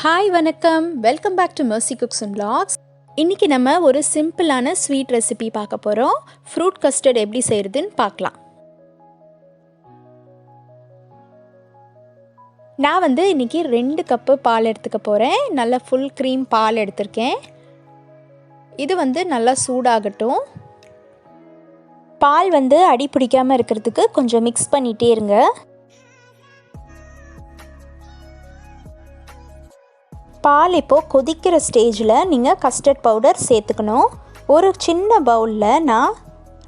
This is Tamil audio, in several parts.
ஹாய் வணக்கம், welcome back to Mercy cooks and vlogs. இன்றைக்கி நம்ம ஒரு சிம்பிளான ஸ்வீட் ரெசிபி பார்க்க போகிறோம். ஃப்ரூட் கஸ்டர்ட் எப்படி செய்கிறதுன்னு பார்க்கலாம். நான் இன்றைக்கி 2 கப்பு பால் எடுத்துக்க போகிறேன். நல்ல ஃபுல் க்ரீம் பால் எடுத்திருக்கேன். இது நல்லா சூடாகட்டும். பால் அடி பிடிக்காமல் இருக்கிறதுக்கு கொஞ்சம் மிக்ஸ் பண்ணிகிட்டே இருங்க. பால் இப்போது கொதிக்கிற ஸ்டேஜில் நீங்கள் கஸ்டர்ட் பவுடர் சேர்த்துக்கணும். ஒரு சின்ன பவுலில் நான்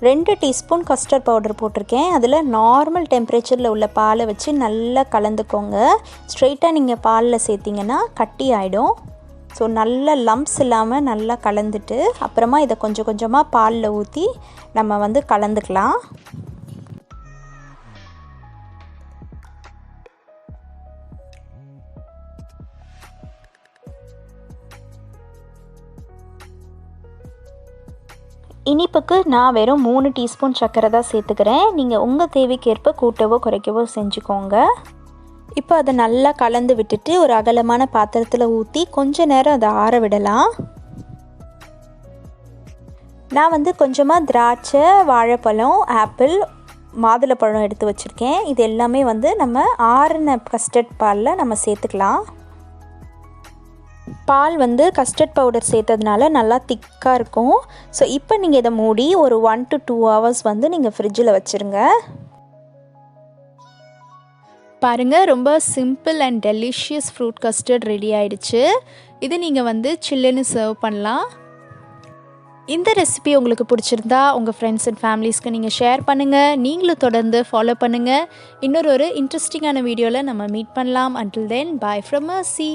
2 டீஸ்பூன் கஸ்டர்ட் பவுடர் போட்டிருக்கேன். அதில் நார்மல் டெம்பரேச்சரில் உள்ள பாலை வச்சு நல்லா கலந்துக்கோங்க. ஸ்ட்ரெயிட்டாக நீங்கள் பாலில் சேர்த்திங்கன்னா கட்டி ஆகிடும். ஸோ நல்ல லம்ப்ஸ் இல்லாமல் நல்லா கலந்துட்டு அப்புறமா இதை கொஞ்சம் கொஞ்சமாக பாலில் ஊற்றி நம்ம கலந்துக்கலாம். இனிப்புக்கு நான் வெறும் 3 டீஸ்பூன் சர்க்கரை தான் சேர்த்துக்கிறேன். நீங்கள் உங்கள் தேவைக்கேற்ப கூட்டவோ குறைக்கவோ செஞ்சுக்கோங்க. இப்போ அதை நல்லா கலந்து விட்டுட்டு ஒரு அகலமான பாத்திரத்தில் ஊற்றி கொஞ்ச நேரம் அதை ஆற விடலாம். நான் கொஞ்சமாக திராட்சை, வாழைப்பழம், ஆப்பிள், மாதுளப்பழம் எடுத்து வச்சுருக்கேன். இது எல்லாமே நம்ம ஆறின கஸ்டர்ட் பாலில் நம்ம சேர்த்துக்கலாம். பால் கஸ்டர்ட் பவுடர் சேர்த்ததுனால நல்லா திக்காக இருக்கும். ஸோ இப்போ நீங்கள் இதை மூடி ஒரு 1 to 2 hours நீங்கள் ஃப்ரிட்ஜில் வச்சுருங்க. பாருங்கள், ரொம்ப simple and delicious fruit custard ready ஆகிடுச்சு. இது நீங்கள் சில்லுன்னு சர்வ் பண்ணலாம். இந்த ரெசிபி உங்களுக்கு பிடிச்சிருந்தா உங்கள் ஃப்ரெண்ட்ஸ் அண்ட் ஃபேமிலிஸ்க்கு நீங்கள் ஷேர் பண்ணுங்கள். நீங்களும் தொடர்ந்து ஃபாலோ பண்ணுங்கள். இன்னொரு இன்ட்ரெஸ்டிங்கான வீடியோவில் நம்ம மீட் பண்ணலாம். Until then, bye from Mercy.